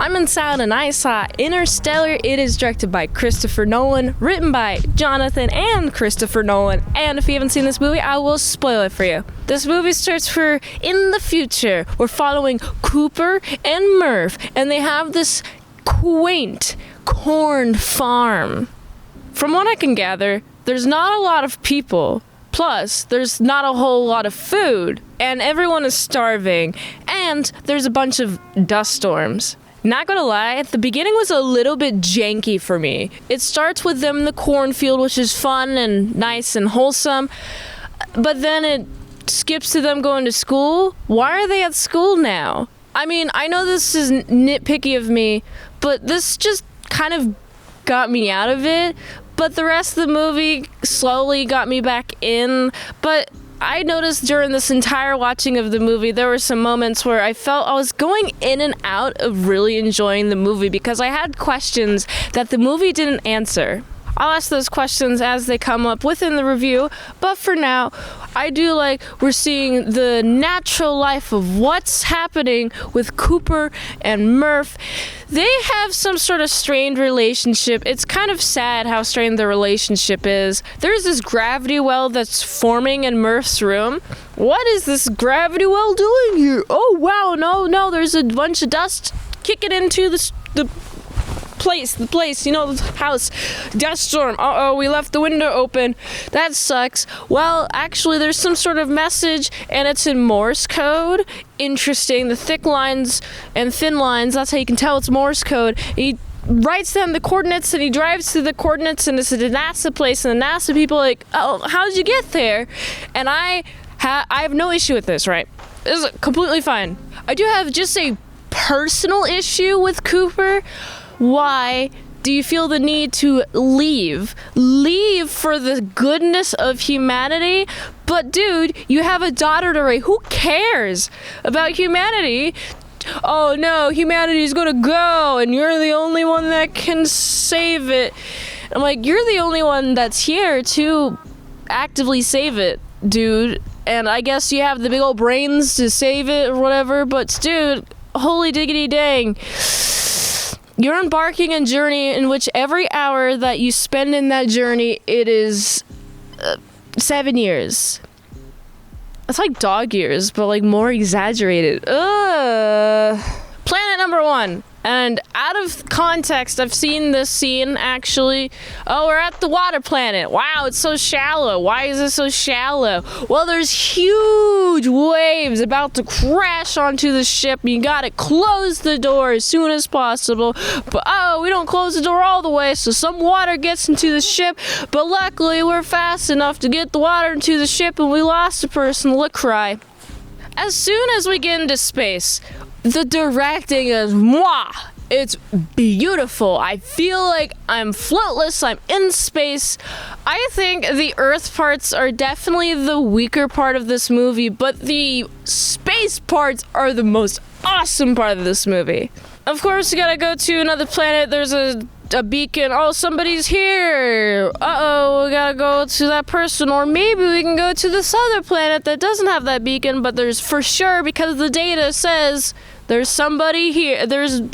itsmintsalad, and I saw Interstellar. It is directed by Christopher Nolan, written by Jonathan and Christopher Nolan. And if you haven't seen this movie, I will spoil it for you. This movie starts for in the future. We're following Cooper and Murph, and they have this quaint corn farm. From what I can gather, there's not a lot of people. Plus, there's not a whole lot of food, and everyone is starving, and there's a bunch of dust storms. Not gonna lie, the beginning was a little bit janky for me. It starts with them in the cornfield, which is fun and nice and wholesome, but then it skips to them going to school. Why are they at school now? I mean, I know this is nitpicky of me, but this just kind of got me out of it. But the rest of the movie slowly got me back in. But I noticed during this entire watching of the movie, there were some moments where I felt I was going in and out of really enjoying the movie because I had questions that the movie didn't answer. I'll ask those questions as they come up within the review, but for now, I do like we're seeing the natural life of what's happening with Cooper and Murph. They have some sort of strained relationship. It's kind of sad how strained the relationship is. There's this gravity well that's forming in Murph's room. What is this gravity well doing here? Oh wow, no, there's a bunch of dust kicking into the place, you know, the house. Dust storm. Uh-oh, we left the window open. That sucks. Well, actually, there's some sort of message, and it's in Morse code. Interesting. The thick lines and thin lines, that's how you can tell it's Morse code. He writes down the coordinates, and he drives to the coordinates, and it's a NASA place, and the NASA people are like, oh, how did you get there? And I have no issue with this, right? This is completely fine. I do have just a personal issue with Cooper. Why do you feel the need to leave? Leave for the goodness of humanity? But dude, you have a daughter to raise. Who cares about humanity? Oh no, humanity's gonna go and you're the only one that can save it. I'm like, you're the only one that's here to actively save it, dude. And I guess you have the big old brains to save it or whatever, but dude, holy diggity dang. You're embarking on a journey in which every hour that you spend in that journey, it is 7 years. It's like dog years, but like more exaggerated. Planet number 1. And out of context, I've seen this scene actually. Oh, we're at the water planet. Wow, it's so shallow. Why is it so shallow? Well, there's huge waves about to crash onto the ship. You gotta close the door as soon as possible. But we don't close the door all the way, so some water gets into the ship. But luckily, we're fast enough to get the water into the ship, and we lost a person. Look, cry. As soon as we get into space, the directing is mwah! It's beautiful. I feel like I'm floatless. I'm in space. I think the Earth parts are definitely the weaker part of this movie, but the space parts are the most awesome part of this movie. Of course, you gotta go to another planet. There's a beacon. Oh, somebody's here. Uh-oh, we gotta go to that person. Or maybe we can go to this other planet that doesn't have that beacon, but there's for sure, because the data says there's somebody here.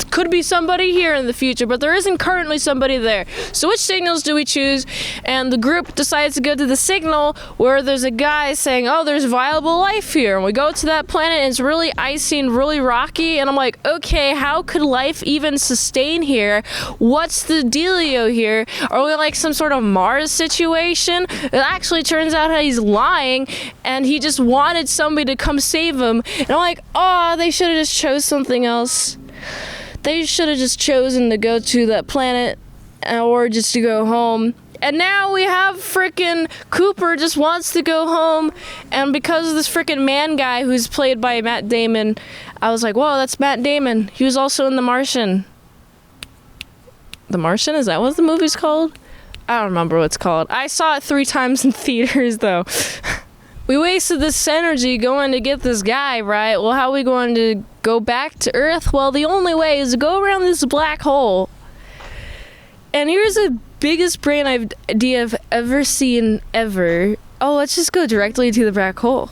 Could be somebody here in the future, but there isn't currently somebody there. So which signals do we choose? And the group decides to go to the signal where there's a guy saying, oh, there's viable life here. And we go to that planet, and it's really icy and really rocky. And I'm like, okay, how could life even sustain here? What's the dealio here? Are we like some sort of Mars situation? It actually turns out that he's lying, and he just wanted somebody to come save him. And I'm like, oh, they should have just chose something else. They should have just chosen to go to that planet or just to go home. And now we have frickin' Cooper just wants to go home, and because of this frickin' man guy who's played by Matt Damon, I was like, whoa, that's Matt Damon. He was also in The Martian. The Martian? Is that what the movie's called? I don't remember what it's called. I saw it 3 times in theaters, though. We wasted this energy going to get this guy, right? Well, how are we going to go back to Earth? Well, the only way is to go around this black hole. And here's the biggest brain idea I've ever seen, ever. Oh, let's just go directly to the black hole.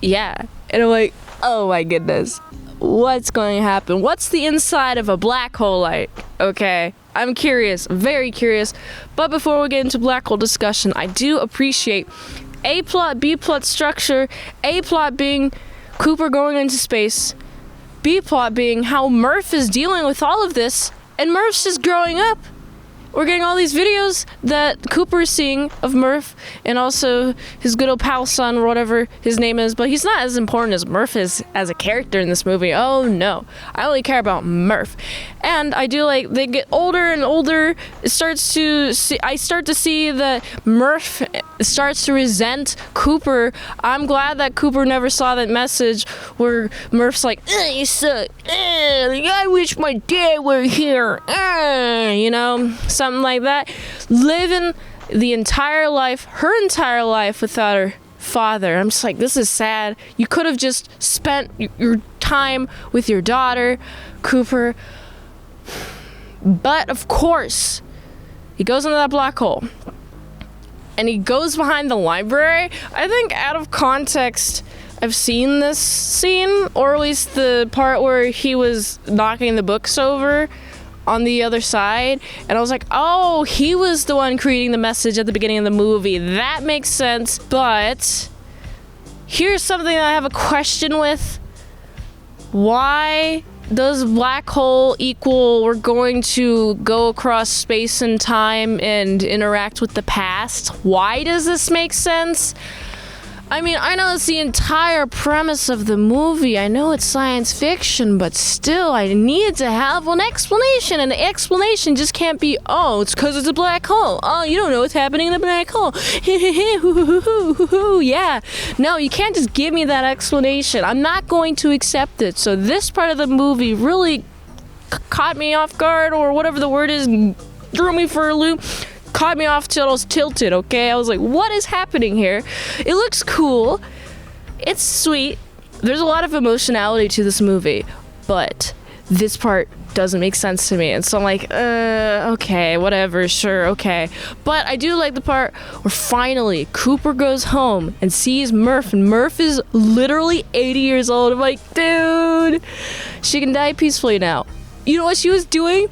Yeah. And I'm like, oh my goodness. what's going to happen. What's the inside of a black hole like? Okay, I'm curious, very curious. But before we get into black hole discussion, I do appreciate A plot, B plot structure. A plot being Cooper going into space. B plot being how Murph is dealing with all of this, and Murph's just growing up. We're getting all these videos that Cooper is seeing of Murph and also his good old pal son or whatever his name is, but he's not as important as Murph is as a character in this movie. Oh no, I only care about Murph. And I do like, they get older and older. I start to see that Murph starts to resent Cooper. I'm glad that Cooper never saw that message where Murph's like, you suck. I wish my dad were here. You know, something like that. Living the entire life, her entire life without her father. I'm just like, this is sad. You could have just spent your time with your daughter, Cooper. But of course, he goes into that black hole and he goes behind the library. I think out of context, I've seen this scene, or at least the part where he was knocking the books over on the other side, and I was like, oh, he was the one creating the message at the beginning of the movie. That makes sense. But here's something that I have a question with. Why does black hole equal we're going to go across space and time and interact with the past? Why does this make sense? I mean, I know it's the entire premise of the movie. I know it's science fiction, but still, I need to have an explanation. And the explanation just can't be, oh, it's because it's a black hole. Oh, you don't know what's happening in the black hole. Yeah. No, you can't just give me that explanation. I'm not going to accept it. So this part of the movie really caught me off guard, or whatever the word is, threw me for a loop. Caught me off till I was tilted, okay? I was like, what is happening here? It looks cool. It's sweet. There's a lot of emotionality to this movie, but this part doesn't make sense to me. And so I'm like, okay, whatever, sure, okay. But I do like the part where finally Cooper goes home and sees Murph, and Murph is literally 80 years old. I'm like, dude, she can die peacefully now. You know what she was doing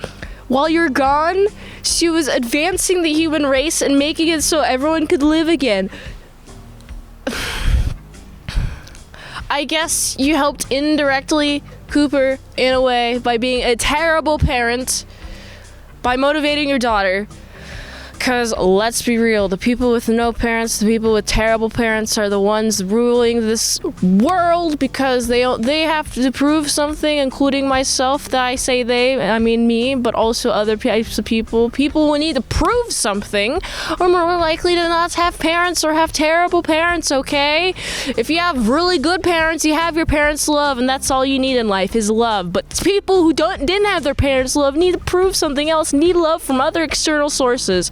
while you're gone? She was advancing the human race and making it so everyone could live again. I guess you helped indirectly Cooper in a way by being a terrible parent, by motivating your daughter. Because let's be real, the people with no parents, the people with terrible parents are the ones ruling this world, because they have to prove something, including myself. That I say they, I mean me, but also other types of people. People who need to prove something are more likely to not have parents or have terrible parents, okay? If you have really good parents, you have your parents' love, and that's all you need in life is love. But people who didn't have their parents' love need to prove something else, need love from other external sources.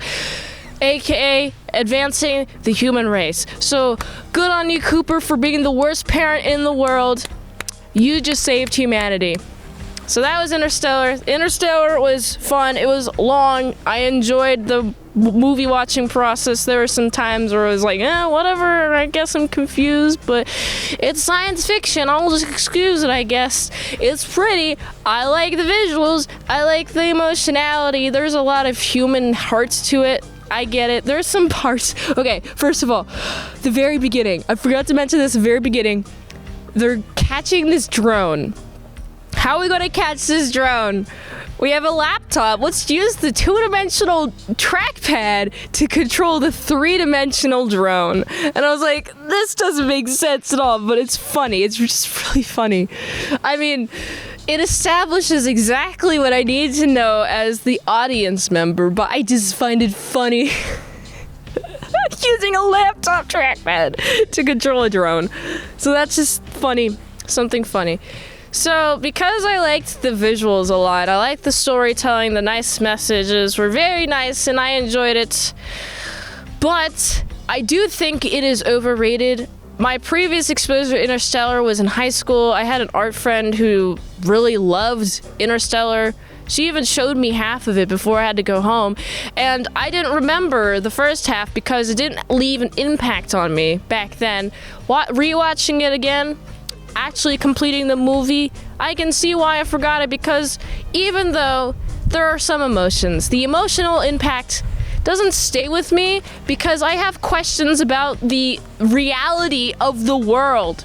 AKA advancing the human race. So good on you, Cooper, for being the worst parent in the world. You just saved humanity. So that was Interstellar. Interstellar was fun. It was long. I enjoyed the movie watching process. There were some times where I was like, whatever, I guess I'm confused, but it's science fiction. I'll just excuse it, I guess. It's pretty. I like the visuals. I like the emotionality. There's a lot of human hearts to it. I get it. There's some parts. Okay, first of all, the very beginning. I forgot to mention this at the very beginning. They're catching this drone. How are we going to catch this drone? We have a laptop. Let's use the 2-dimensional trackpad to control the 3-dimensional drone. And I was like, this doesn't make sense at all, but it's funny. It's just really funny. I mean, it establishes exactly what I need to know as the audience member, but I just find it funny using a laptop trackpad to control a drone. So that's just funny. Something funny. So, because I liked the visuals a lot, I liked the storytelling, the nice messages were very nice, and I enjoyed it. But I do think it is overrated. My previous exposure to Interstellar was in high school. I had an art friend who really loved Interstellar. She even showed me half of it before I had to go home. And I didn't remember the first half because it didn't leave an impact on me back then. Rewatching it again, actually completing the movie, I can see why I forgot it, because even though there are some emotions, the emotional impact doesn't stay with me because I have questions about the reality of the world.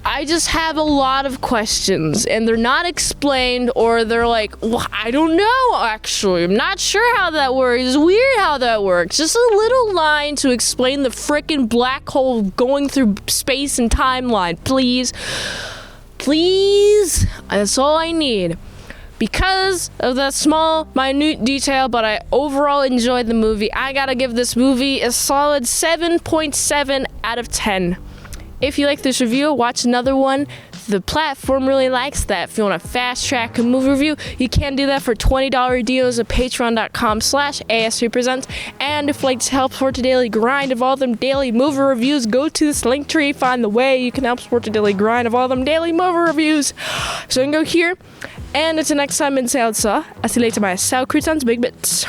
I just have a lot of questions, and they're not explained, or they're like, well, I don't know, actually. I'm not sure how that works. It's weird how that works. Just a little line to explain the frickin' black hole going through space and timeline, please. Please. That's all I need. Because of that small, minute detail, but I overall enjoyed the movie, I gotta give this movie a solid 7.7 out of 10. If you like this review, watch another one. The platform really likes that. If you want a fast track a movie review, you can do that for $20 deals at patreon.com/ASEPresents. And if you'd like to help support the daily grind of all them daily movie reviews, go to this link tree, find the way you can help support the daily grind of all them daily movie reviews. So you can go here. And until next time, mint salad saw. I see you later, my salad croutons, big bits.